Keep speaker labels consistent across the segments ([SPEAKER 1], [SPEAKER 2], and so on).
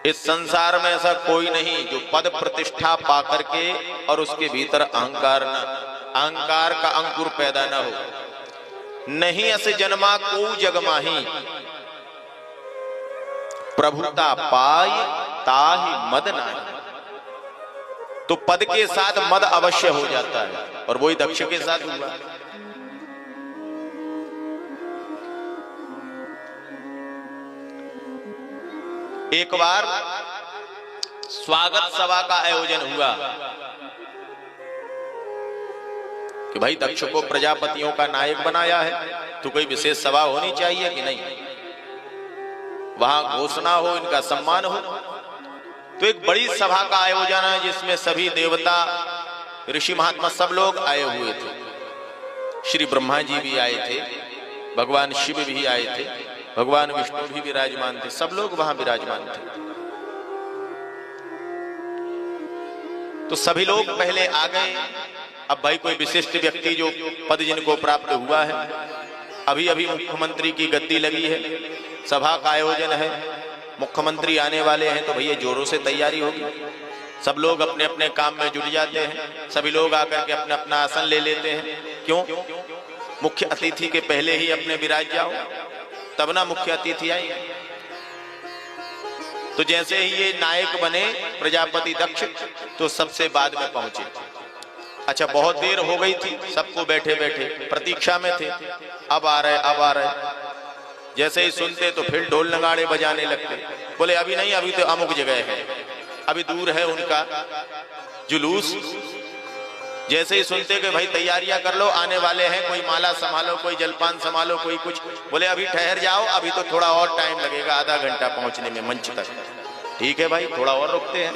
[SPEAKER 1] इस संसार में ऐसा कोई नहीं जो पद प्रतिष्ठा पा करके और उसके भीतर अहंकार का अंकुर पैदा न हो। नहीं अस जन्मा को जग माही, प्रभुता पाई ताहि मद नाही। तो पद के साथ मद अवश्य हो जाता है, और वही दक्ष के साथ हुआ। एक बार स्वागत सभा का आयोजन हुआ कि भाई दक्ष को प्रजापतियों का नायक बनाया है, तो कोई विशेष सभा होनी चाहिए कि नहीं, वहां घोषणा हो, इनका सम्मान हो। तो एक बड़ी सभा का आयोजन है जिसमें सभी देवता, ऋषि महात्मा सब लोग आए हुए थे। श्री ब्रह्मा जी भी आए थे, भगवान शिव भी आए थे, भगवान विष्णु भी विराजमान थे, सब लोग वहां विराजमान थे। तो सभी लोग पहले आ गए। अब भाई कोई विशिष्ट व्यक्ति जो पद जिनको प्राप्त हुआ है, अभी अभी मुख्यमंत्री की गद्दी लगी है, सभा का आयोजन है, मुख्यमंत्री आने वाले हैं, तो भैया जोरों से तैयारी होगी। सब लोग अपने अपने काम में जुट जाते हैं, सभी लोग आकर के अपना अपना आसन ले लेते हैं। क्यों? मुख्य अतिथि के पहले ही अपने विराज जाओ, तब ना मुख्य अतिथि आएंगे। तो जैसे ही ये नायक बने प्रजापति दक्ष, तो सबसे बाद में पहुंचे। अच्छा, बहुत देर हो गई थी, सबको बैठे बैठे प्रतीक्षा में थे, अब आ रहे अब आ रहे। जैसे ही सुनते तो फिर ढोल नगाड़े बजाने लगते, बोले अभी नहीं, अभी तो अमुक जगह है, अभी दूर है उनका जुलूस। जैसे ही सुनते कि भाई तैयारियां कर लो, आने वाले हैं, कोई माला संभालो, कोई जलपान संभालो, कोई कुछ, बोले अभी ठहर जाओ, अभी तो थोड़ा और टाइम लगेगा, आधा घंटा पहुंचने में मंच तक। ठीक है भाई, थोड़ा और रुकते हैं।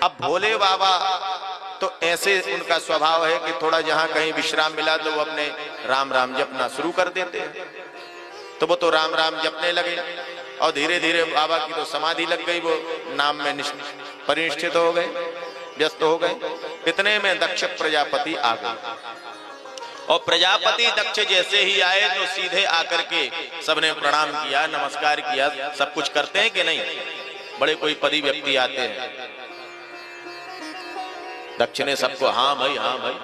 [SPEAKER 1] अब भोले बाबा तो ऐसे उनका स्वभाव है कि थोड़ा जहां कहीं विश्राम मिला तो वो अपने राम राम जपना शुरू कर देते हैं। तो वो तो राम राम जपने लगे, और धीरे धीरे बाबा की तो समाधि लग गई, वो नाम में परिनिष्ठित हो गए, व्यस्त हो गए। इतने में दक्ष प्रजापति आ गए, और प्रजापति दक्ष जैसे ही आए तो सीधे आकर के सबने प्रणाम किया, नमस्कार किया। सब कुछ करते हैं कि नहीं? बड़े कोई पदी व्यक्ति आते हैं। दक्ष ने सबको हाँ भाई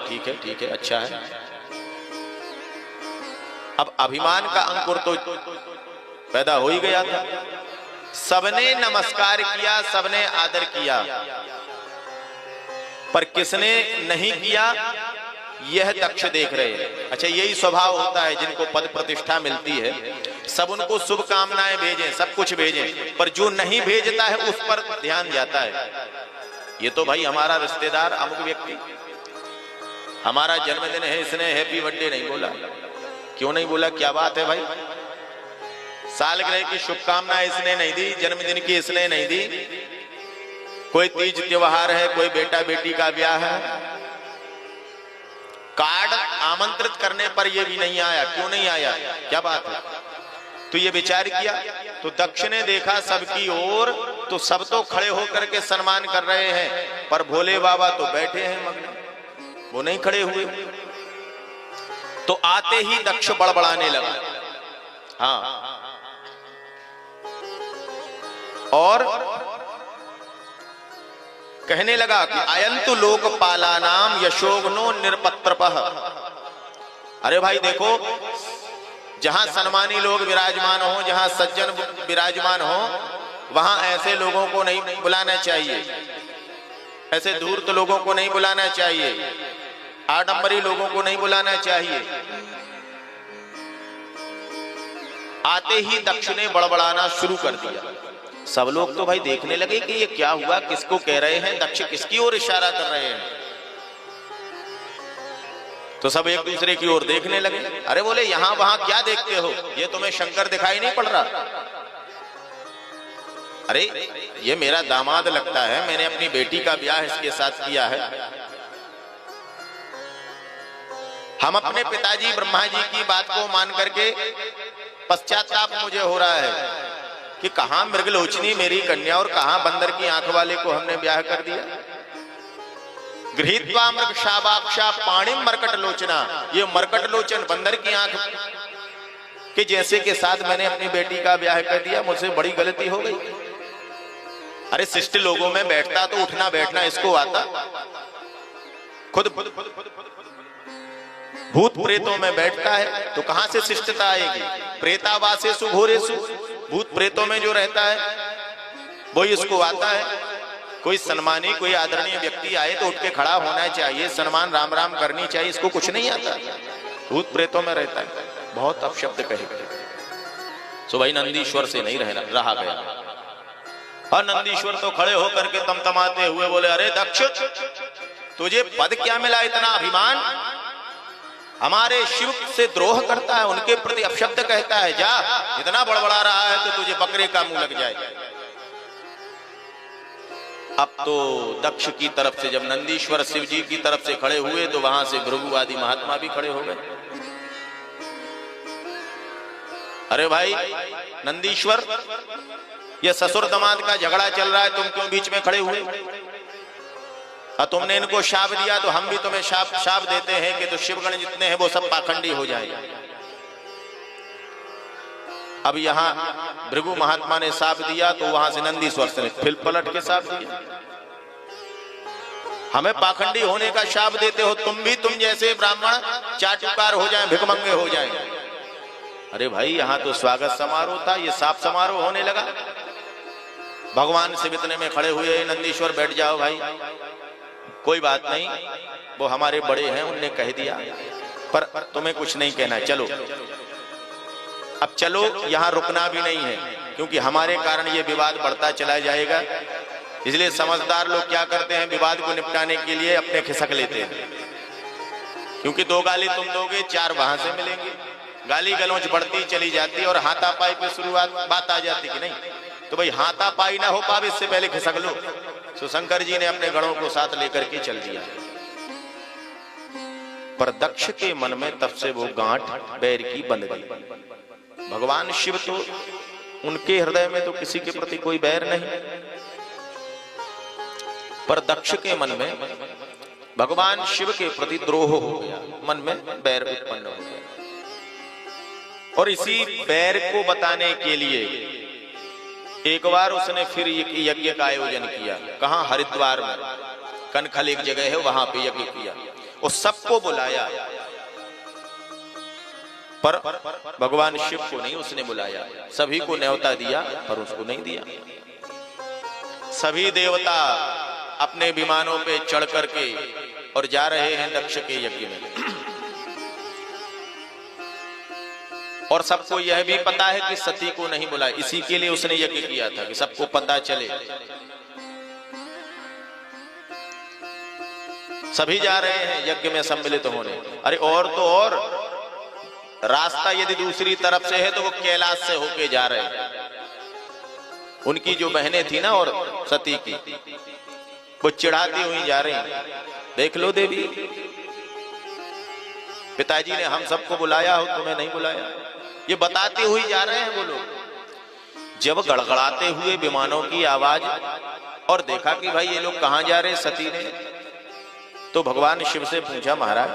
[SPEAKER 1] ठीक है अच्छा है। अब अभिमान का अंकुर तो पैदा हो ही गया था। सबने नमस्कार किया, सबने आदर किया, पर किसने नहीं किया यह दक्ष देख रहे हैं। अच्छा, यही स्वभाव होता है जिनको पद प्रतिष्ठा मिलती है, सब उनको शुभकामनाएं भेजें, सब कुछ भेजें, पर जो नहीं भेजता है उस पर ध्यान जाता है। ये तो भाई हमारा रिश्तेदार अमुक व्यक्ति, हमारा जन्मदिन है, इसने हैप्पी बर्थडे नहीं बोला। क्यों नहीं बोला? क्या बात है भाई? सालगिरह की शुभकामनाएं इसने नहीं दी, जन्मदिन की इसने नहीं दी, कोई तीज त्योहार है, कोई बेटा बेटी का ब्याह है, कार्ड आमंत्रित करने पर ये भी नहीं आया। क्यों नहीं आया? क्या बात है? तो ये विचार किया, तो दक्ष ने देखा सबकी ओर, तो सब तो खड़े होकर के सम्मान कर रहे हैं, पर भोले बाबा तो बैठे हैं मग्न, वो नहीं खड़े हुए। तो आते ही दक्ष बड़बड़ाने लगा, हाँ, और कहने लगा कि अयंतु लोकपालानाम यशोग्नो निरपत्रपः। अरे भाई देखो, जहां सम्मानी लोग विराजमान हो, जहां सज्जन विराजमान हो, वहां ऐसे लोगों को नहीं बुलाना चाहिए, ऐसे धूर्त लोगों को नहीं बुलाना चाहिए, आडंबरी लोगों को नहीं बुलाना चाहिए। आते ही दक्ष ने बड़बड़ाना शुरू कर दिया। सब लोग तो भाई देखने लगे कि ये क्या हुआ, किसको कह रहे हैं, दक्ष किसकी ओर इशारा कर रहे हैं। तो सब एक दूसरे की ओर देखने लगे। अरे बोले यहां वहां क्या देखते हो, ये तुम्हें शंकर दिखाई नहीं पड़ रहा? अरे ये मेरा दामाद लगता है, मैंने अपनी बेटी का ब्याह इसके साथ किया है। हम अपने पिताजी ब्रह्मा जी की बात को मान करके पश्चाताप मुझे हो रहा है कि कहां मृगलोचनी मेरी कन्या और कहां बंदर की आंख वाले को हमने ब्याह कर दिया। गृहीत्वा मृग शाबाक्षा पाणिम मरकट लोचना, ये मरकट लोचन बंदर की आंख कि जैसे के साथ मैंने अपनी बेटी का ब्याह कर दिया, मुझसे बड़ी गलती हो गई। अरे शिष्ट लोगों में बैठता तो उठना बैठना इसको आता, खुद भूत प्रेतों में बैठता है तो कहां से शिष्टता आएगी? प्रेतावासेषु घोरेषु, भूत प्रेतों में जो रहता है वही इसको आता है। कोई सम्मानी कोई आदरणीय व्यक्ति आए तो उठ के खड़ा होना चाहिए, सम्मान राम राम करनी चाहिए, इसको कुछ नहीं आता, भूत प्रेतों में रहता है। बहुत अपशब्द कहे गए। सो भाई नंदीश्वर से नहीं रहा गया। और नंदीश्वर तो खड़े होकर के तमतमाते हुए बोले, अरे दक्ष, तुझे पद क्या मिला, इतना अभिमान, हमारे शिव से द्रोह करता है, उनके प्रति अपशब्द कहता है, जा, इतना बड़बड़ा रहा है तो तुझे बकरे का मुंह लग जाए। अब तो दक्ष की तरफ से जब नंदीश्वर शिव जी की तरफ से खड़े हुए तो वहां से भृगु आदि महात्मा भी खड़े हो गए। अरे भाई नंदीश्वर, ये ससुर दामाद का झगड़ा चल रहा है, तुम क्यों बीच में खड़े हुए? और तुमने इनको शाप दिया तो हम भी तुम्हें शाप देते हैं कि तो शिवगण जितने हैं वो सब पाखंडी हो जाएंगे। अब यहाँ भृगु महात्मा ने शाप दिया तो वहां से नंदीश्वर से फिर पलट के शाप दिया, हमें पाखंडी होने का शाप देते हो, तुम भी तुम जैसे ब्राह्मण चाटुकार हो जाएं, भिखमंगे हो जाएं। अरे भाई यहाँ तो स्वागत समारोह था, ये शाप समारोह होने लगा। भगवान शिव इतने में खड़े हुए, नंदीश्वर बैठ जाओ भाई, कोई बात नहीं, वो हमारे बड़े हैं, उनने कह दिया, पर तुम्हें कुछ नहीं कहना है, चलो। अब चलो, यहाँ रुकना भी नहीं है, क्योंकि हमारे कारण ये विवाद बढ़ता चला जाएगा। इसलिए समझदार लोग क्या करते हैं, विवाद को निपटाने के लिए अपने खिसक लेते हैं, क्योंकि 2 गाली तुम दोगे 4 वहां से मिलेंगे, गाली गलौज बढ़ती चली जाती और हाथापाई पे शुरुआत बात आ जाती कि नहीं, तो भाई हाथापाई ना हो पावे इससे पहले खिसक लो। तो शंकर जी ने अपने गणों को साथ लेकर के चल दिया। पर दक्ष के मन में तब से वो गांठ बैर की बंध गई। भगवान शिव तो, उनके हृदय में तो किसी के प्रति कोई बैर नहीं, पर दक्ष के मन में भगवान शिव के प्रति द्रोह हो गया, मन में बैर उत्पन्न हो गया। और इसी बैर को बताने के लिए एक बार उसने फिर यज्ञ का आयोजन किया। कहां? हरिद्वार में कनखल एक जगह है, वहां पे यज्ञ किया, और सबको बुलाया, पर भगवान शिव को नहीं उसने बुलाया। सभी को न्योता दिया पर उसको नहीं दिया। सभी देवता अपने विमानों पे चढ़ करके और जा रहे हैं दक्ष के यज्ञ में, और सबको यह भी पता है कि सती को नहीं बुलाया। इसी के लिए उसने यज्ञ किया था कि सबको पता चले। सभी जा रहे हैं यज्ञ में सम्मिलित होने। अरे और तो और, रास्ता यदि दूसरी तरफ से है तो वो कैलाश से होके जा रहे हैं। उनकी जो बहनें थी ना, और सती की, वो चिढ़ाती हुई जा रही, देख लो देवी, पिताजी ने हम सबको बुलाया हो, तुम्हें नहीं बुलाया, ये बताते हुए जा रहे हैं वो लोग। जब गड़गड़ाते हुए विमानों की आवाज और देखा कि भाई ये लोग कहां जा रहे, सती ने तो भगवान शिव से पूछा, महाराज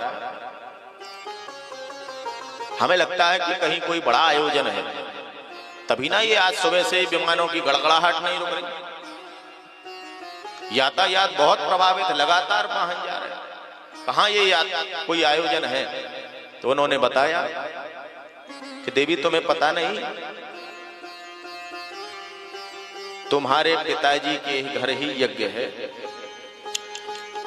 [SPEAKER 1] हमें लगता है कि कहीं कोई बड़ा आयोजन है, तभी ना ये आज सुबह से विमानों की गड़गड़ाहट नहीं रुक रही, यातायात बहुत प्रभावित, लगातार वाहन जा रहे हैं, कहां ये कोई आयोजन है। तो उन्होंने बताया कि देवी तुम्हें पता नहीं, तुम्हारे पिताजी के घर ही यज्ञ है,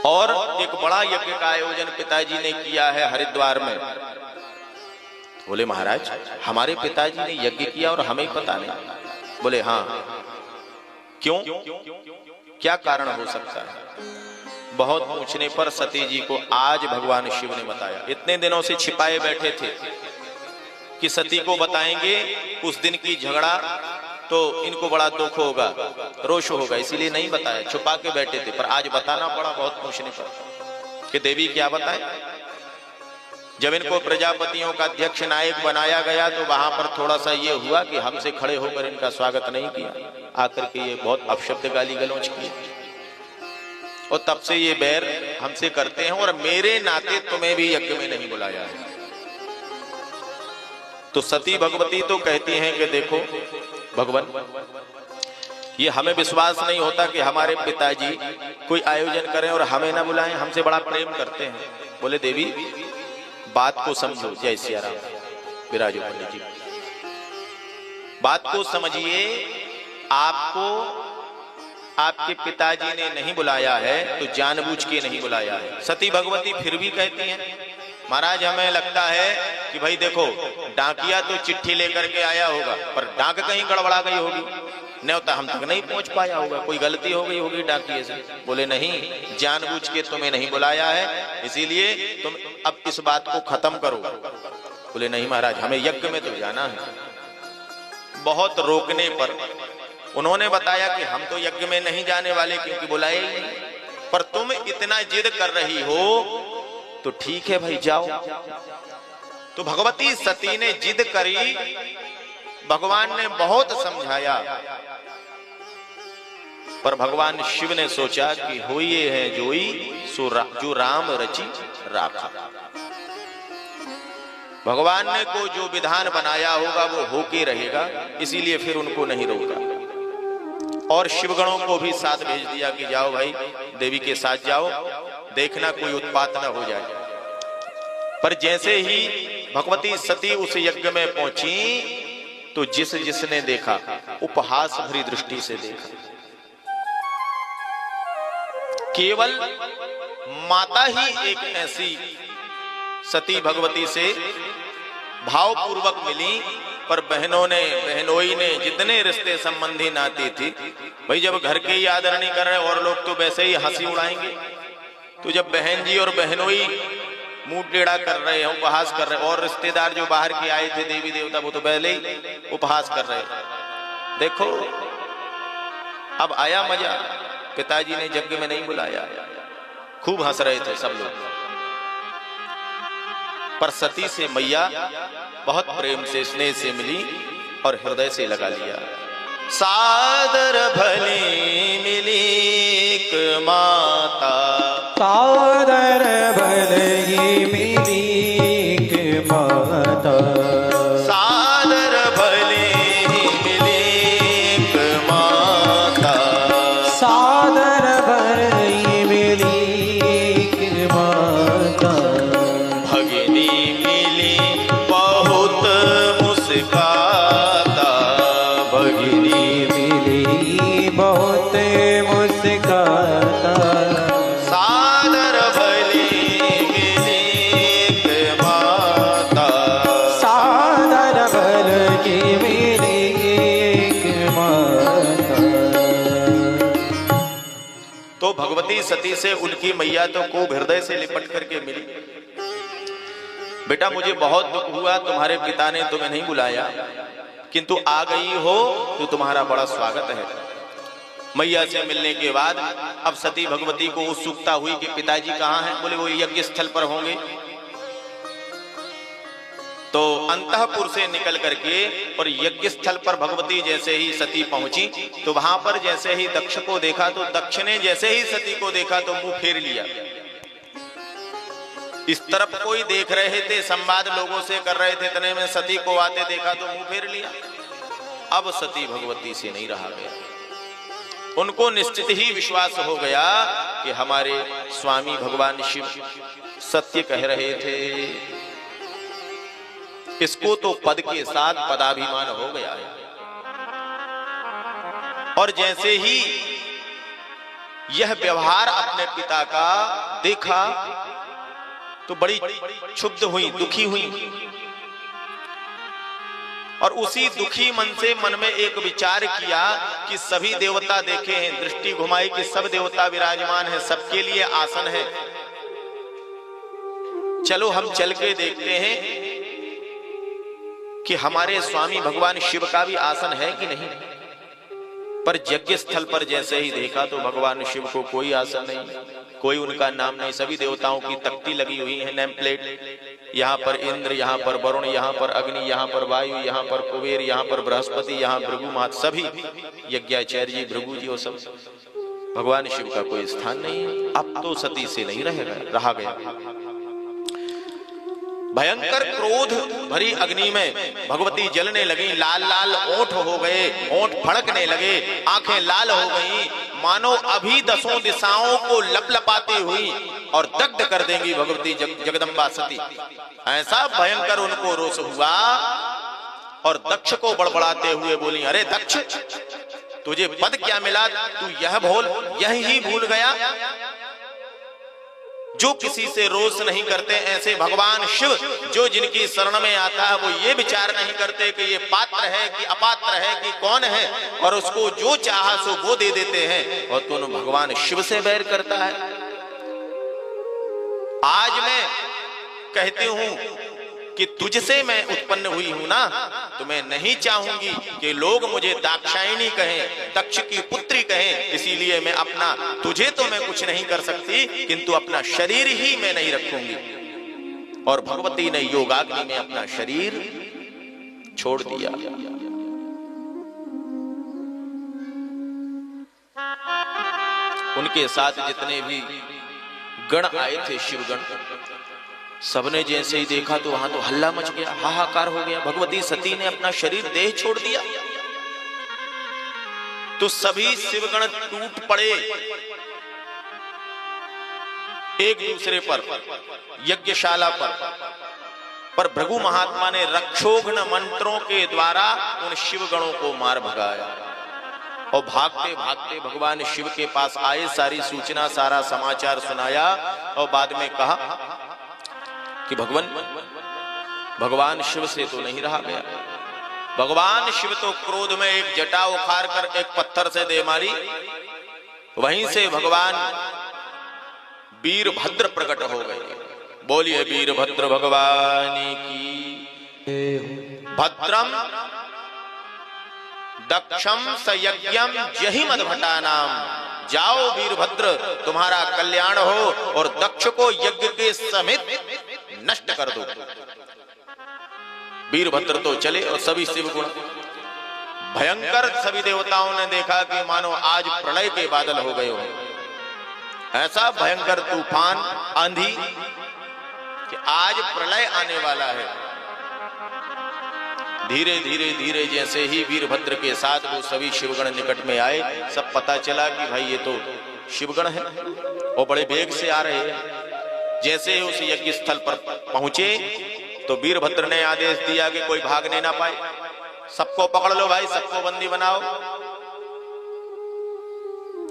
[SPEAKER 1] और एक बड़ा यज्ञ का आयोजन पिताजी ने किया है हरिद्वार में। बोले महाराज हमारे पिताजी ने यज्ञ किया और हमें पता नहीं? बोले हाँ। क्यों, क्या कारण हो सकता है? बहुत पूछने पर सती जी को आज भगवान शिव ने बताया। इतने दिनों से छिपाए बैठे थे कि सती को बताएंगे, उस दिन की झगड़ा तो इनको बड़ा दुख होगा, रोष होगा, इसीलिए नहीं बताया, छुपा के बैठे थे। पर आज बताना पड़ा बहुत पूछने पर कि देवी क्या बताएं। जब इनको प्रजापतियों का अध्यक्ष नायक बनाया गया तो वहां पर थोड़ा सा ये हुआ कि हमसे खड़े होकर इनका स्वागत नहीं किया, आकर के ये बहुत अपशब्द गाली गलौज किए, और तब से ये बैर हमसे करते हैं, और मेरे नाते तुम्हें भी यज्ञ में नहीं बुलाया है। तो सती भगवती तो कहती हैं कि देखो भगवान, ये हमें विश्वास नहीं होता कि हमारे पिताजी कोई आयोजन करें और हमें ना बुलाएं, हमसे बड़ा प्रेम करते हैं। बोले देवी बात को समझो। जय सिया राम। विराजो पंडित जी, बात को समझिए। आपको आपके पिताजी ने नहीं बुलाया है तो जानबूझ के नहीं बुलाया है। सती भगवती फिर भी कहती हैं महाराज हमें लगता है कि भाई देखो डाकिया तो चिट्ठी लेकर के आया होगा पर डाक कहीं गड़बड़ा गई होगी, न्योता हम तक नहीं पहुंच पाया होगा, कोई गलती हो गई होगी डाकिये से। बोले नहीं, जानबूझ के तुम्हें नहीं बुलाया है, इसीलिए तुम अब इस बात को खत्म करो। बोले नहीं महाराज हमें यज्ञ में तो जाना है। बहुत रोकने पर उन्होंने बताया कि हम तो यज्ञ में नहीं जाने वाले क्योंकि बुलाए ही नहीं, पर तुम इतना जिद कर रही हो तो ठीक है भाई जाओ। तो भगवती सती ने जिद करी, भगवान ने बहुत समझाया, पर भगवान शिव ने सोचा कि होइए है जोई सो जो राम रची राखा। भगवान ने को जो विधान बनाया होगा वो होके रहेगा, इसीलिए फिर उनको नहीं रोका। और शिवगणों को भी साथ भेज दिया कि जाओ भाई देवी के साथ जाओ, देखना कोई उत्पात न हो जाए। पर जैसे ही भगवती सती उस यज्ञ में पहुंची तो जिसने देखा उपहास भरी दृष्टि से देखा। केवल माता ही एक ऐसी सती भगवती से भावपूर्वक मिली, पर बहनोई ने जितने रिश्ते संबंधी नाती थी, भाई जब घर के ही आदर नहीं कर रहे और लोग तो वैसे ही हंसी उड़ाएंगे, तो जब बहन जी और बहनोई मुंह टेढ़ा कर रहे हैं, उपहास कर रहे हैं, और रिश्तेदार जो बाहर के आए थे देवी देवता वो तो पहले ही उपहास कर रहे हैं। देखो अब आया मजा, पिताजी ने यज्ञ में नहीं बुलाया, खूब हंस रहे थे सब लोग। पर सती से मैया बहुत प्रेम से स्नेह से मिली और हृदय से लगा लिया। सादर भली मिली माता,
[SPEAKER 2] सादर भली मिली माता,
[SPEAKER 1] सादर भली मिली माता,
[SPEAKER 2] सादर भली मिली माता,
[SPEAKER 1] भगिनी मिली बहुत मुस्काता, भगिनी
[SPEAKER 2] मिली बहुत मुस्काता,
[SPEAKER 1] सादर भली मिली माता,
[SPEAKER 2] सादर भली मिली माता।
[SPEAKER 1] तो भगवती सती से उनकी मैया तो को हृदय से लिपट करके मिली। बेटा मुझे बहुत दुख हुआ, तुम्हारे पिता ने तुम्हें नहीं बुलाया, किंतु आ गई हो तो तुम्हारा बड़ा स्वागत है। मैया से मिलने के बाद अब सती भगवती को उत्सुकता हुई कि पिताजी कहाँ हैं। बोले वो यज्ञ स्थल पर होंगे। तो अंतःपुर से निकल करके और यज्ञ स्थल पर भगवती जैसे ही सती पहुंची तो वहां पर जैसे ही दक्ष को देखा तो दक्ष ने जैसे ही सती को देखा तो मुंह फेर लिया। इस तरफ कोई देख रहे थे, संवाद लोगों से कर रहे थे, इतने में सती को आते देखा तो मुंह फेर लिया। अब सती भगवती से नहीं रहा गया। उनको निश्चित ही विश्वास हो गया कि हमारे स्वामी भगवान शिव सत्य कह रहे थे। इसको तो पद के साथ पदाभिमान हो गया है। और जैसे ही यह व्यवहार अपने पिता का देखा तो बड़ी क्षुब्ध हुई, दुखी हुई। और उसी दुखी मन से मन में एक विचार किया कि सभी देवता देखे हैं, दृष्टि घुमाई कि सब देवता विराजमान है, सबके लिए आसन है, चलो हम चल के देखते हैं कि हमारे स्वामी भगवान शिव का भी आसन है कि नहीं। पर यज्ञ स्थल पर जैसे ही देखा तो भगवान शिव को कोई आसन नहीं, कोई उनका नाम नहीं। सभी देवताओं की तख्ती लगी हुई है, नेम प्लेट, यहाँ पर इंद्र, यहाँ पर वरुण, यहाँ पर अग्नि, यहाँ पर वायु, यहाँ पर कुबेर, यहाँ पर बृहस्पति, यहाँ भृगु मात, सभी यज्ञाचार्य जी, भृगु जी, वो सब। भगवान शिव का कोई स्थान नहीं। अब तो सती से नहीं रहा गया। भयंकर क्रोध भरी अग्नि में भगवती जलने लगी, लाल लाल ओंठ हो गए, ओंठ फड़कने लगे, आंखें लाल हो गई, मानो अभी 10 दिशाओं को लपलपाती हुई और दग्ध कर देंगी भगवती जगदम्बा सती। ऐसा भयंकर उनको रोष हुआ और दक्ष को बड़बड़ाते हुए बोली, अरे दक्ष, तुझे पद क्या मिला? तू यही भूल गया। जो किसी से रोष नहीं करते, ऐसे भगवान शिव जो जिनकी शरण में आता है वो ये विचार नहीं करते कि ये पात्र है कि अपात्र है कि कौन है, और उसको जो चाहा सो वो दे देते हैं, और तुम भगवान शिव से बैर करता है। आज मैं कहती हूं कि तुझसे मैं उत्पन्न हुई हूं ना, तो मैं नहीं चाहूंगी कि लोग मुझे दाक्षायणी कहें, दक्ष की पुत्री कहें, इसीलिए मैं अपना, तुझे तो मैं कुछ नहीं कर सकती, किंतु अपना शरीर ही मैं नहीं रखूंगी। और भगवती ने योगाग्नि में अपना शरीर छोड़ दिया। उनके साथ जितने भी गण आए थे, शिवगण, सबने जैसे ही देखा तो वहां तो हल्ला मच गया, हाहाकार हो गया। भगवती सती ने अपना शरीर देह छोड़ दिया तो सभी शिवगण टूट पड़े एक दूसरे पर, यज्ञशाला पर भृगु महात्मा ने रक्षोघ्न मंत्रों के द्वारा उन शिवगणों को मार भगाया। और भागते भागते भगवान शिव के पास आए, सारी सूचना, सारा समाचार सुनाया, और बाद में कहा कि भगवान शिव से तो नहीं रहा गया। भगवान शिव तो क्रोध में एक जटा उखाड़ कर एक पत्थर से दे मारी, वहीं से भगवान वीरभद्र प्रकट हो गए। बोलिए वीरभद्र भगवान की। भद्रम दक्षम सयज्ञम जहि मदभटा नाम। जाओ वीरभद्र, तुम्हारा कल्याण हो और दक्ष को यज्ञ के समेत नष्ट कर दो। वीरभद्र तो चले और सभी शिवगुण भयंकर, सभी देवताओं ने देखा कि मानो आज प्रलय के बादल हो गए हो। ऐसा भयंकर तूफान, आंधी कि आज प्रलय आने वाला है। धीरे धीरे धीरे जैसे ही वीरभद्र के साथ वो सभी शिवगण निकट में आए, सब पता चला कि भाई ये तो शिवगण है और बड़े वेग से आ रहे हैं। जैसे ही उस यज्ञ स्थल पर पहुंचे तो वीरभद्र ने आदेश दिया कि कोई भागने ना पाए, सबको पकड़ लो भाई, सबको बंदी बनाओ।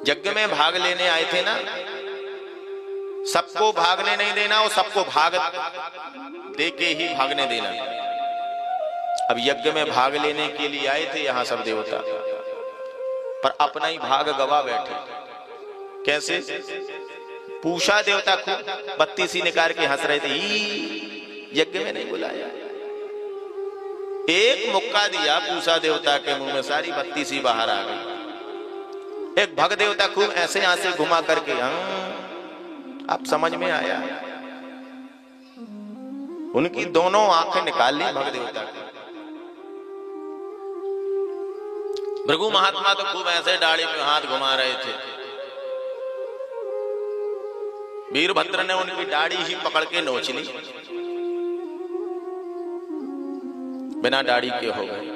[SPEAKER 1] यज्ञ में भाग लेने आए थे ना, सबको भागने नहीं देना और सबको भाग दे के ही भागने देना। अब यज्ञ में भाग लेने के लिए आए थे यहां सब देवता, पर अपना ही भाग गवा बैठे। कैसे? पूषा देवता खूब बत्तीसी निकाल के हंस रहे थे, यज्ञ में नहीं बुलाया। एक मुक्का दिया पूषा देवता के मुंह में, सारी बत्तीसी बाहर आ गई। एक भग देवता खूब ऐसे आंसे घुमा करके, आप समझ में आया, उनकी दोनों आंखें निकाल ली भग देवता की। भृगु महात्मा तो खूब ऐसे दाढ़ी में हाथ घुमा रहे थे। वीरभद्र ने उनकी दाढ़ी ही पकड़ के नोच ली, बिना दाढ़ी के हो गए।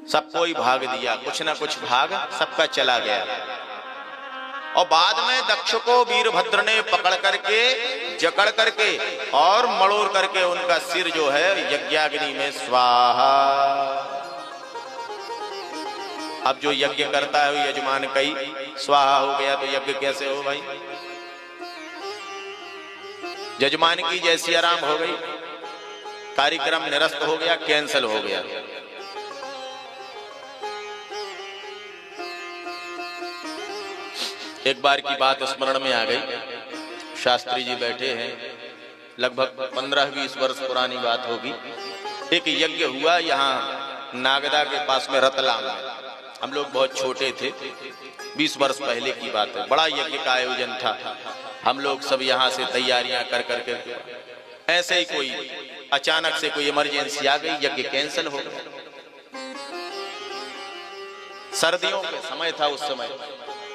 [SPEAKER 1] सबको ही भाग दिया, कुछ ना कुछ भाग सबका चला गया। और बाद में दक्ष को वीरभद्र ने पकड़ करके, जकड़ करके और मड़ोड़ करके उनका सिर जो है यज्ञाग्नि में स्वाहा। अब जो यज्ञ करता है वो यजमान कई स्वाहा हो गया, तो यज्ञ कैसे हो भाई? यजमान की जैसी आराम हो गई, कार्यक्रम निरस्त हो गया, कैंसिल हो गया। एक बार की बात स्मरण में आ गई। शास्त्री जी बैठे हैं, लगभग 15-20 वर्ष पुरानी बात होगी। एक यज्ञ हुआ यहाँ नागदा के पास में, रतलाम में। हम लोग बहुत छोटे थे, 20 वर्ष पहले की बात है। बड़ा यज्ञ का आयोजन था। हम लोग सब यहाँ से तैयारियां कर करके, ऐसे ही कोई अचानक से कोई इमरजेंसी आ गई, यज्ञ कैंसिल हो गया। सर्दियों का समय था उस समय,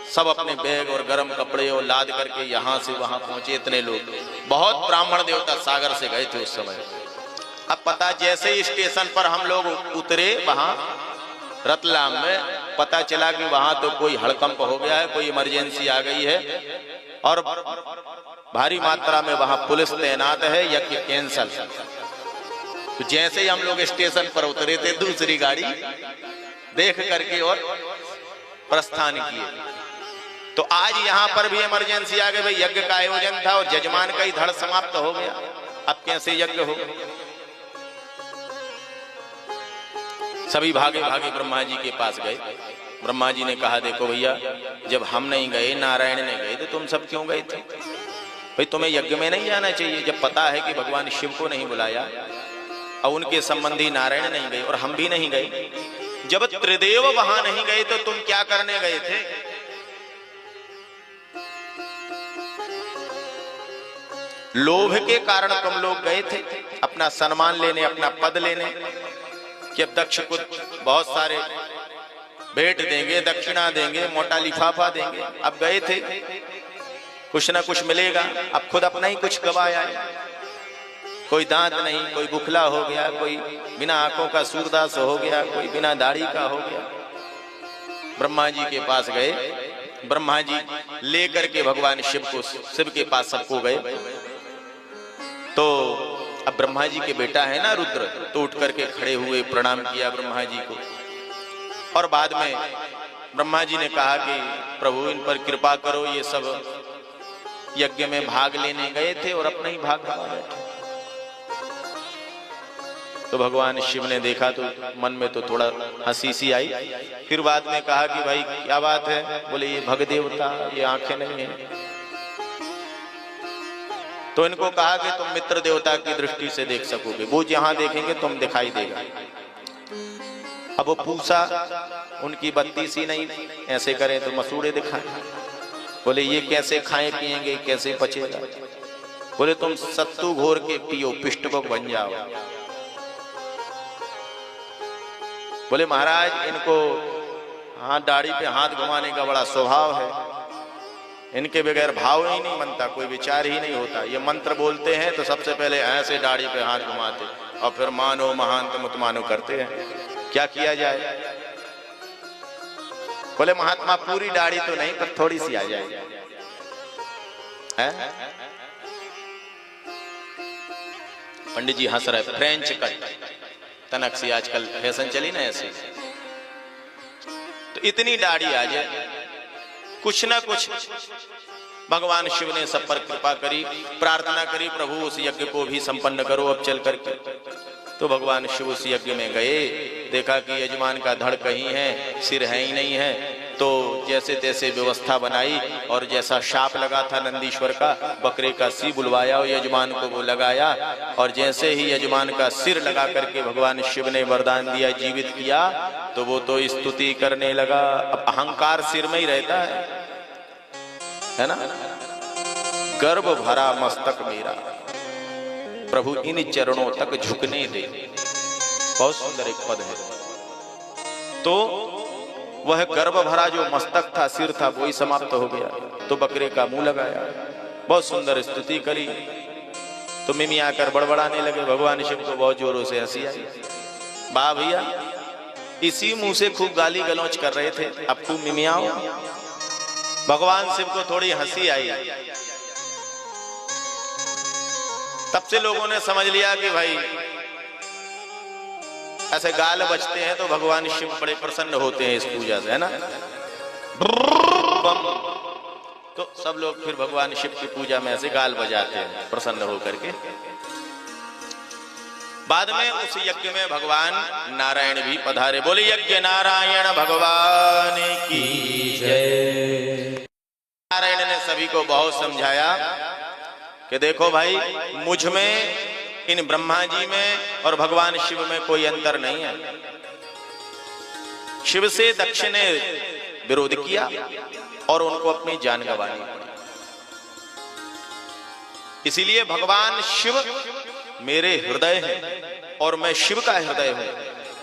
[SPEAKER 1] सब अपने बैग और गर्म कपड़े और लाद करके यहां से वहां पहुंचे। इतने लोग, बहुत ब्राह्मण देवता सागर से गए थे उस समय। अब पता, जैसे ही स्टेशन पर हम लोग उतरे वहां रतलाम में, पता चला कि वहां तो कोई हड़कंप हो गया है, कोई इमरजेंसी आ गई है और भारी मात्रा में वहां पुलिस तैनात है, यज्ञ कैंसल। तो जैसे ही हम लोग स्टेशन पर उतरे थे, दूसरी गाड़ी देख करके और प्रस्थान किए। तो आज यहां पर भी इमरजेंसी आ गई, भाई यज्ञ का आयोजन था और जजमान का ही धड़ समाप्त हो गया, अब कैसे यज्ञ हो। सभी भागे भागे ब्रह्मा जी के पास गए। ब्रह्मा जी ने कहा, देखो भैया, जब हम नहीं गए, नारायण ने गए, तो तुम सब क्यों गए थे? भाई तुम्हें यज्ञ में नहीं जाना चाहिए, जब पता है कि भगवान शिव को नहीं बुलाया और उनके संबंधी नारायण नहीं गए और हम भी नहीं गए। जब त्रिदेव वहां नहीं गए तो तुम क्या करने गए थे? लोभ के कारण तुम लोग गए थे, अपना सम्मान लेने, अपना पद लेने, कि अब दक्ष को बहुत सारे भेंट देंगे, दक्षिणा देंगे, मोटा लिफाफा देंगे। अब गए थे, कुछ ना कुछ मिलेगा, अब खुद अपना ही कुछ गवाया है। कोई दांत नहीं, कोई बुखला हो गया, कोई बिना आंखों का सूरदास हो गया, कोई बिना दाढ़ी का हो गया। ब्रह्मा जी के पास गए, ब्रह्मा जी लेकर के भगवान शिव के पास सबको गए। तो अब ब्रह्मा जी के बेटा है ना रुद्र, तो उठ करके खड़े हुए प्रणाम किया ब्रह्मा जी को। और बाद में ब्रह्मा जी ने कहा कि प्रभु इन पर कृपा करो, ये सब यज्ञ में भाग लेने गए थे और अपना ही भाग गवा बैठे। तो भगवान शिव ने देखा तो मन में तो थोड़ा हंसी सी आई। फिर बाद में कहा कि भाई क्या बात है? बोले ये भग देवता, ये आंखें नहीं है। तो इनको कहा कि तुम मित्र देवता की दृष्टि से देख सकोगे, वो जहां देखेंगे तुम दिखाई देगा। अब वो पूछा, उनकी बत्ती सी नहीं, ऐसे करें तो मसूड़े दिखाएं। बोले ये कैसे खाएं पिएंगे, कैसे पचेगा? बोले तुम सत्तू घोर के पियो, पिष्टभोग बन जाओ। बोले महाराज इनको हाथ दाढ़ी पे हाथ घुमाने का बड़ा स्वभाव है, इनके बगैर भाव ही नहीं बनता, कोई विचार ही नहीं होता। ये मंत्र बोलते हैं तो सबसे पहले ऐसे दाढ़ी पे हाथ घुमाते और फिर मानो महांत मुत मानो करते हैं, क्या किया जाए? बोले महात्मा पूरी दाढ़ी तो नहीं पर थोड़ी सी आ जाए। पंडित जी हंस रहे, फ्रेंच कट तनक सी आजकल फैशन चली ना ऐसे, तो इतनी दाढ़ी आ जाए। कुछ ना कुछ भगवान शिव ने सब पर कृपा करी, प्रार्थना करी, प्रभु उस यज्ञ को भी संपन्न करो अब चल करके। तो भगवान शिव उस यज्ञ में गए, देखा कि यजमान का धड़ कहीं है, सिर है ही नहीं है। तो जैसे तैसे व्यवस्था बनाई और जैसा शाप लगा था नंदीश्वर का, बकरे का सी बुलवाया और यजमान को वो लगाया। और जैसे ही यजमान का सिर लगा करके भगवान शिव ने वरदान दिया, जीवित किया, तो वो तो स्तुति करने लगा। अब अहंकार सिर में ही रहता है ना? गर्भ भरा मस्तक मेरा, प्रभु इन चरणों तक झुकने दे। बहुत सुंदर एक पद है। तो वह गर्भ भरा जो मस्तक था, सिर था, वो ही समाप्त हो गया। तो बकरे का मुंह लगाया, बहुत सुंदर स्तुति करी। तो मिमी आकर बड़बड़ाने लगे। भगवान शिव को बहुत जोरों से हंसी आई। वाह भैया, इसी मुंह से खूब गाली गलौज कर रहे थे, अब खूब मिमियाओ। भगवान शिव को थोड़ी हंसी आई। तब से लोगों ने समझ लिया कि भाई ऐसे गाल बजते हैं तो भगवान शिव बड़े प्रसन्न होते हैं इस पूजा से, है ना? तो सब लोग फिर भगवान शिव की पूजा में ऐसे गाल बजाते हैं प्रसन्न होकर के। बाद में उस यज्ञ में भगवान नारायण भी पधारे। बोले यज्ञ नारायण भगवान की जय। नारायण ने सभी को बहुत समझाया कि देखो भाई, मुझ में, इन ब्रह्मा जी में और भगवान शिव में कोई अंतर नहीं है। शिव से दक्ष ने विरोध किया और उनको अपनी जान गंवानी पड़ी। इसीलिए भगवान शिव मेरे हृदय हैं और मैं शिव का हृदय हूं।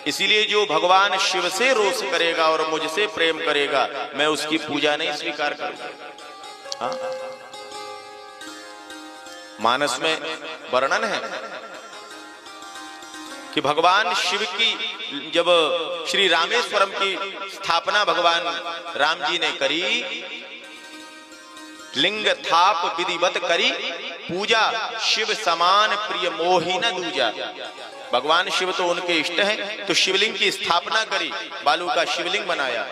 [SPEAKER 1] इसीलिए जो भगवान शिव से रोष करेगा और मुझसे प्रेम करेगा, मैं उसकी पूजा नहीं स्वीकार करूंगा। हाँ? मानस में वर्णन है कि भगवान शिव की जब श्री रामेश्वरम की स्थापना भगवान राम जी ने करी, लिंग थाप विधिवत करी पूजा, शिव समान प्रिय मोहि न दूजा। भगवान शिव तो उनके इष्ट हैं, तो शिवलिंग की स्थापना करी, बालू का शिवलिंग बनाया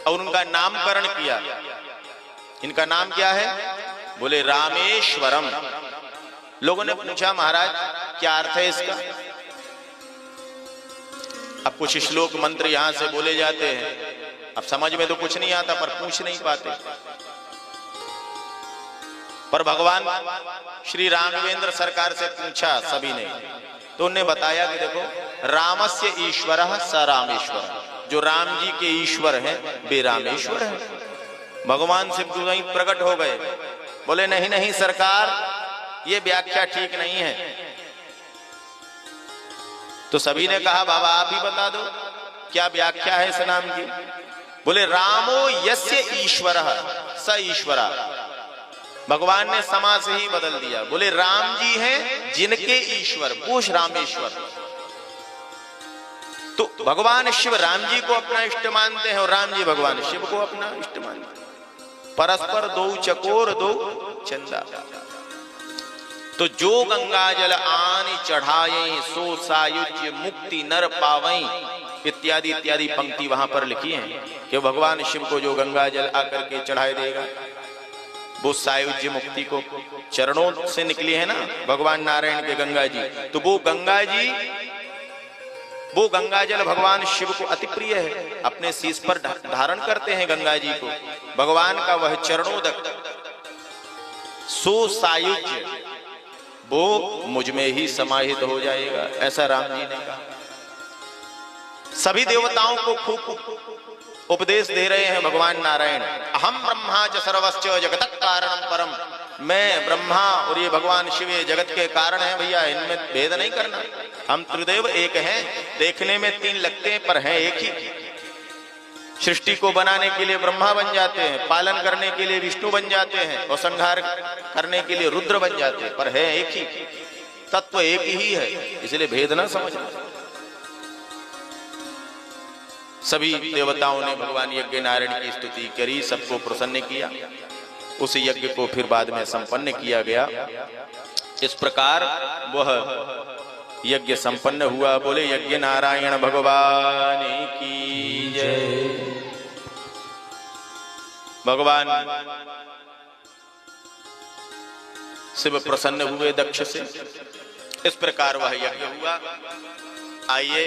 [SPEAKER 1] और उनका नामकरण किया। इनका नाम क्या है? बोले रामेश्वरम। लोगों ने पूछा महाराज क्या अर्थ है इसका? अब कुछ श्लोक मंत्र यहां से बोले जाते हैं, अब समझ में तो कुछ नहीं आता पर पूछ नहीं पाते। पर भगवान श्री राघवेंद्र सरकार से पूछा सभी ने, तो उन्होंने बताया कि देखो रामस्य ईश्वरः स रामेश्वर, जो राम जी के ईश्वर हैं वे रामेश्वर हैं। भगवान शिव वहीं प्रकट हो गए, बोले नहीं नहीं सरकार, ये व्याख्या ठीक नहीं है। तो सभी ने कहा बाबा आप ही बता दो क्या व्याख्या है इस नाम की। बोले रामो यस्य ईश्वरः स ईश्वरा। भगवान ने समास ही बदल दिया, बोले राम जी हैं जिनके ईश्वर, वो रामेश्वर। तो भगवान शिव राम जी को अपना इष्ट मानते हैं और राम जी भगवान शिव को अपना इष्ट मानते हैं। परस्पर दो चकोर दो चंदा। तो जो गंगा जल आनि चढ़ाए सो सायुज्य मुक्ति नर पावई, इत्यादि इत्यादि पंक्ति वहां पर लिखी है कि भगवान शिव को जो गंगा जल आकर के चढ़ाए देगा वो सायुज्य मुक्ति को, चरणों से निकली है ना भगवान नारायण के गंगा जी, तो वो गंगा जी, वो गंगा जल भगवान शिव को अति प्रिय है, अपने शीश पर धारण करते हैं गंगा जी को। भगवान का वह चरणोदक सो सायुज्य वो मुझ में ही समाहित हो जाएगा, ऐसा राम जी ने कहा। सभी देवताओं को खूब उपदेश दे रहे हैं भगवान नारायण। अहम ब्रह्मा च सर्वश्च जगत कारणम परम, मैं ब्रह्मा और ये भगवान शिव ये जगत के कारण हैं भैया, इनमें भेद नहीं करना। हम त्रिदेव एक हैं, देखने में तीन लगते हैं पर हैं एक ही। सृष्टि को बनाने के लिए ब्रह्मा बन जाते हैं, पालन करने के लिए विष्णु बन जाते हैं और संहार करने के लिए रुद्र बन जाते हैं, पर है एक ही तत्व, एक ही है, इसलिए भेद ना समझना। सभी देवताओं ने भगवान यज्ञ नारायण की स्तुति करी, सबको प्रसन्न किया। उस यज्ञ को फिर बाद में संपन्न किया गया। इस प्रकार वह यज्ञ संपन्न हुआ। बोले यज्ञ नारायण भगवान की जय। भगवान शिव प्रसन्न हुए दक्ष से। इस प्रकार वह यज्ञ हुआ। आइए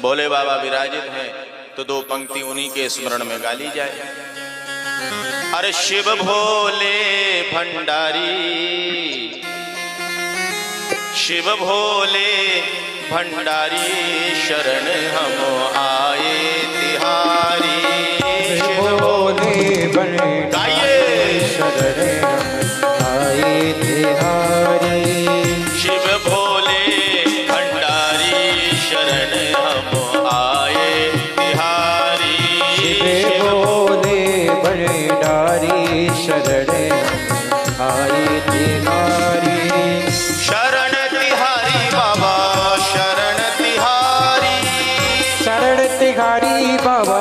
[SPEAKER 1] भोले बाबा विराजित हैं तो दो पंक्ति उन्हीं के स्मरण में गाली जाए। अरे शिव भोले भंडारी, शिव भोले भंडारी, शरण हम आए तिहारी।
[SPEAKER 2] शिव भोले भंडारी, शरण हम आए तिहारी।
[SPEAKER 1] शिव भोले भंडारी, शरण हम आए तिहारी।
[SPEAKER 2] शिव भोले भंडारी, शरण हम आए तिहारी।
[SPEAKER 1] शरण तिहारी बाबा, शरण तिहारी,
[SPEAKER 2] शरण तिहारी बाबा,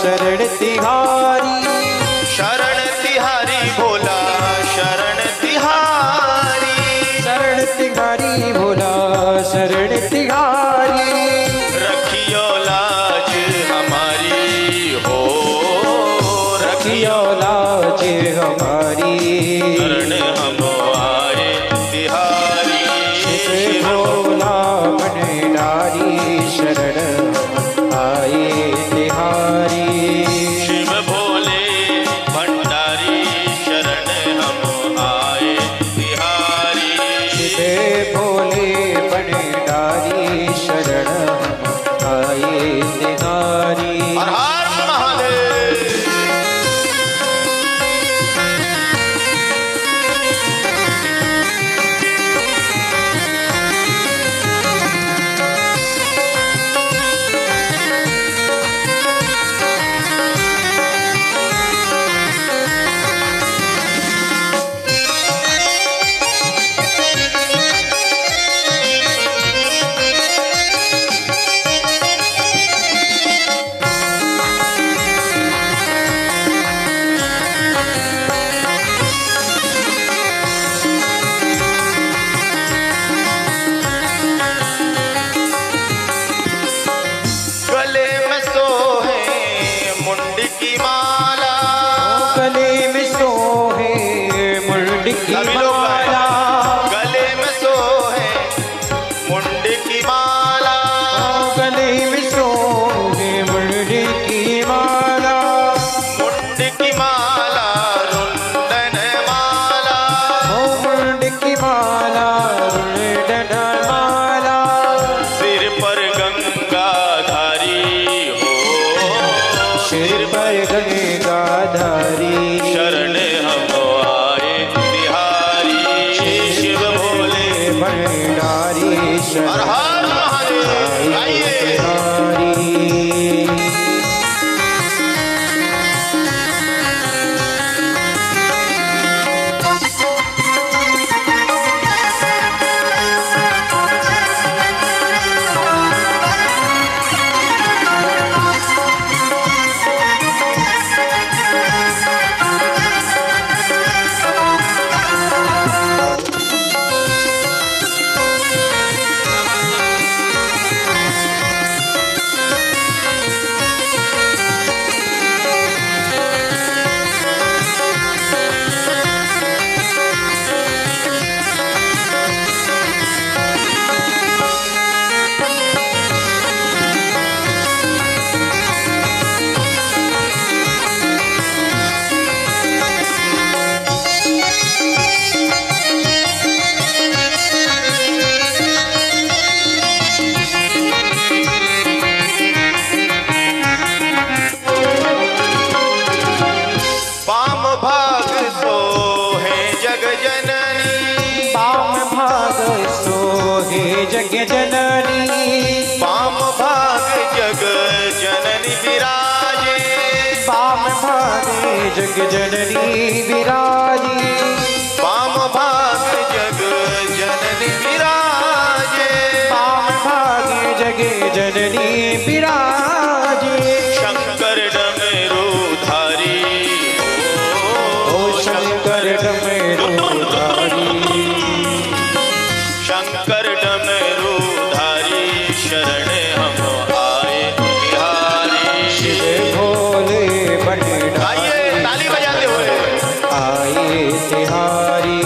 [SPEAKER 2] शरण तिहारी।
[SPEAKER 1] शरण तिहारी भोला, शरण तिहारी।
[SPEAKER 2] शरण तिहारी भोला, शरण तिहारी।
[SPEAKER 1] रखियो लाज हमारी हो, रखियो
[SPEAKER 2] लाज हमारी।
[SPEAKER 1] शरण हम आए तिहारी।
[SPEAKER 2] शिव भोला भंडारी, शरण हम आए तिहारी।
[SPEAKER 1] शिव भोले भंडारी, शरण हम आए तिहारी।
[SPEAKER 2] शिव भोले भंडारी, शरण हम आए तिहारी।
[SPEAKER 1] हर हर महादेव। की माला,
[SPEAKER 2] गले में सोहे मुंड की
[SPEAKER 1] सभी लोग
[SPEAKER 2] माला,
[SPEAKER 1] गले में सोहे मुंड की माला,
[SPEAKER 2] गले में सोहे मुंड की माला,
[SPEAKER 1] मुंड की माला रुंडन माला,
[SPEAKER 2] मुंड की माला रुंडन माला,
[SPEAKER 1] सिर पर गंगाधारी हो,
[SPEAKER 2] सिर पर गंगाधारी,
[SPEAKER 1] शरण हम आए तिहारी, शिव भोले
[SPEAKER 2] भंडारी
[SPEAKER 1] हर
[SPEAKER 2] शरण
[SPEAKER 1] हर महादेव। आइए
[SPEAKER 2] तिहारी।
[SPEAKER 1] पाम भाग सोहे जग जननी,
[SPEAKER 2] पाम भाग सोहे जग जननी,
[SPEAKER 1] पाम भाग जग जननी विराजे,
[SPEAKER 2] पाम भागे जग जननी विराजी,
[SPEAKER 1] पाम भाग जग जननी विराजे,
[SPEAKER 2] पाम भागे जग जननी विराजी,
[SPEAKER 1] शंकर डमरू धारी
[SPEAKER 2] ओ शंकर डमरू धारी,
[SPEAKER 1] शंकर डमरू धारी, शरण हम आए तिहारी,
[SPEAKER 2] शिव भोले भंडारी,
[SPEAKER 1] आइए ताली बजाते हुए,
[SPEAKER 2] आए तिहारी,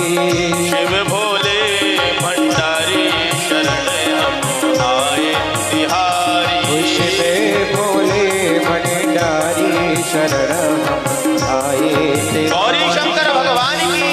[SPEAKER 1] शिव भोले भंडारी, शरण हम आए तिहारी,
[SPEAKER 2] शिव भोले भंडारी शरण हम आए
[SPEAKER 1] गौरी
[SPEAKER 2] तिहारी।
[SPEAKER 1] शंकर भगवान की।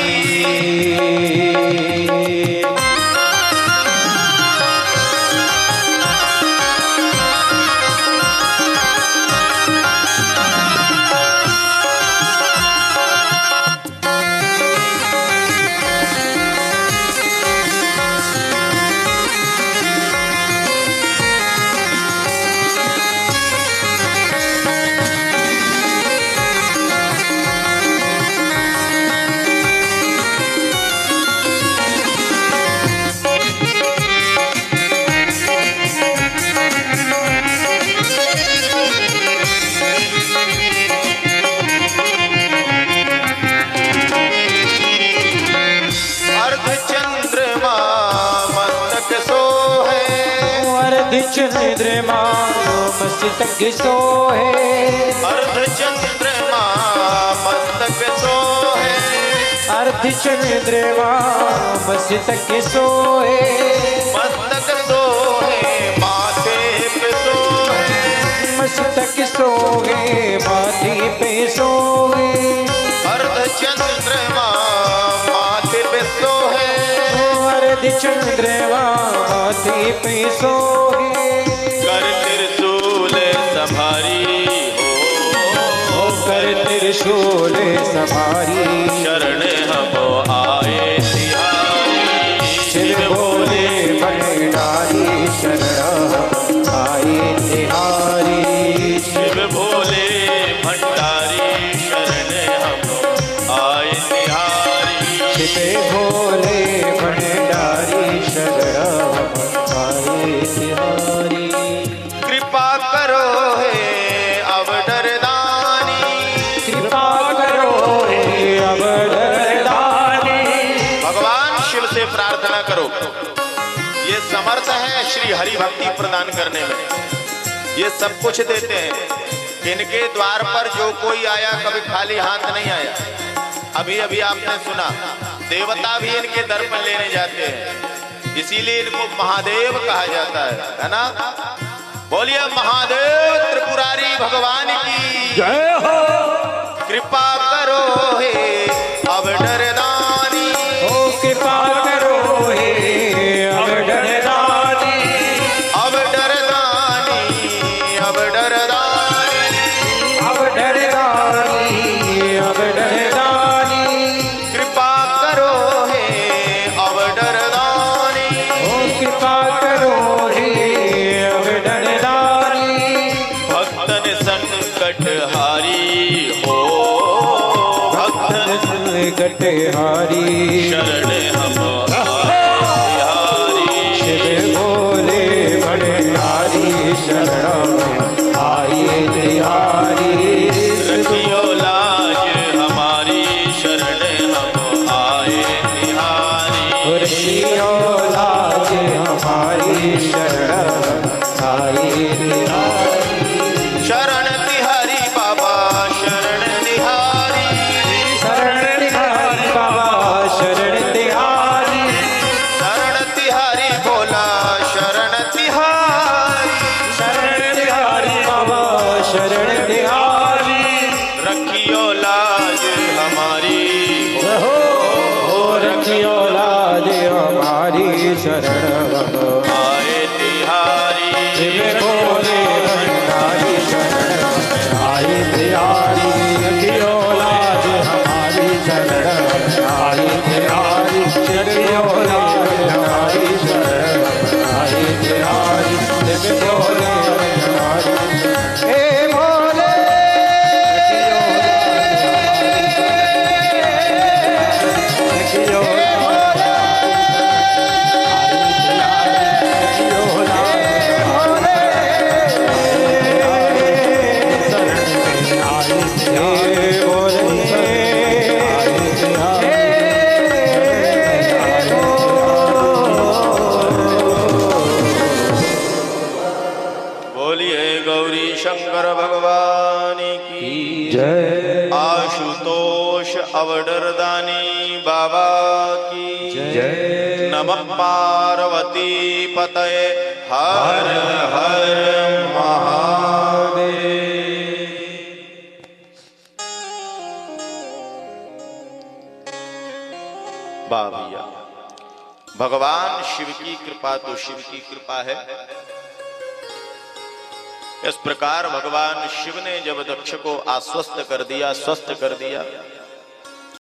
[SPEAKER 1] अर्धचंद्रमा मस्तक सोहे,
[SPEAKER 2] अर्धचंद्रमा मस्तक सोहे,
[SPEAKER 1] अर्धचंद्रमा मस्तक सोहे,
[SPEAKER 2] अर्धचंद्रमा मस्तक सोहे,
[SPEAKER 1] मस्तक सोहे माथे पे सोहे,
[SPEAKER 2] मस्तक सोहे माथे पे सोहे,
[SPEAKER 1] अर्धचंद्रमा माथे पे सोहे,
[SPEAKER 2] अर्धचंद्रमा माथे पे सोहे,
[SPEAKER 1] कर त्रिशूल संभारी हो,
[SPEAKER 2] कर त्रिशूल सवारी,
[SPEAKER 1] शरण हम आए तिहारी,
[SPEAKER 2] शिव भोले भंडारी शरण हम आए तिहारी,
[SPEAKER 1] शिव भोले भंडारी, शरण हम आए तिहारी,
[SPEAKER 2] शिव भोले भंडारी शरण हम आए तिहारी।
[SPEAKER 1] कृपा करो हे अवडरदानी,
[SPEAKER 2] कृपा करो हे अवधरदानी,
[SPEAKER 1] भगवान शिव से प्रार्थना करो, ये समर्थ है श्री हरि भक्ति प्रदान करने में, ये सब कुछ देते हैं, इनके द्वार पर जो कोई आया कभी खाली हाथ नहीं आया। अभी अभी आपने सुना देवता भी इनके दर पर लेने जाते हैं, इसीलिए इनको महादेव कहा जाता है ना। बोलिए महादेव त्रिपुरारी भगवान की
[SPEAKER 2] जय हो।
[SPEAKER 1] कृपा करो हे अब डरदानी,
[SPEAKER 2] ओ कृपा करो हे अब डरदानी,
[SPEAKER 1] अब डरदानी, अब डरदानी,
[SPEAKER 2] अब डरदानी, अब डरदानी,
[SPEAKER 1] कृपा करो हे अब डरदानी,
[SPEAKER 2] ओ कृपा करो हे अब डरदानी,
[SPEAKER 1] भक्तन संकट हारी हो, भक्तन
[SPEAKER 2] संकट हारी,
[SPEAKER 1] शरण हमारी,
[SPEAKER 2] शिव भोले भंडारी शरण आइए तिहारी,
[SPEAKER 1] रखियो लाज हमारी, शरण हम आए तिहारी,
[SPEAKER 2] रखियो लाज हमारी, शरण आइए तिहारी,
[SPEAKER 1] शरण तिहारी बाबा शरण तिहारी,
[SPEAKER 2] शरण तिहारी बाबा शरण तिहारी,
[SPEAKER 1] शरण तिहारी भोला शरण तिहारी,
[SPEAKER 2] शरण तिहारी बाबा शरण तिहारी,
[SPEAKER 1] रखियो लाज हमारी,
[SPEAKER 2] हो रखियो लाज हमारी, शरण
[SPEAKER 1] आए तिहारी,
[SPEAKER 2] शिव भोले भंडारी शरण आई तिहारी, रखियो लाज हमारी, शरण आई तिहारी, रखियो लाज हमारी, शरण आई तिहारी, शिव भोले भंडारी, हे भोले रखियो
[SPEAKER 1] बोलिए गौरी शंकर भगवान की
[SPEAKER 2] जय,
[SPEAKER 1] आशुतोष अवडरदानी बाबा की
[SPEAKER 2] जय,
[SPEAKER 1] नमः पार्वती पतये हर हर महादेव। बाबिया भगवान शिव की कृपा तो शिव की कृपा है। इस प्रकार भगवान शिव ने जब दक्ष को आश्वस्त कर दिया, स्वस्थ कर दिया,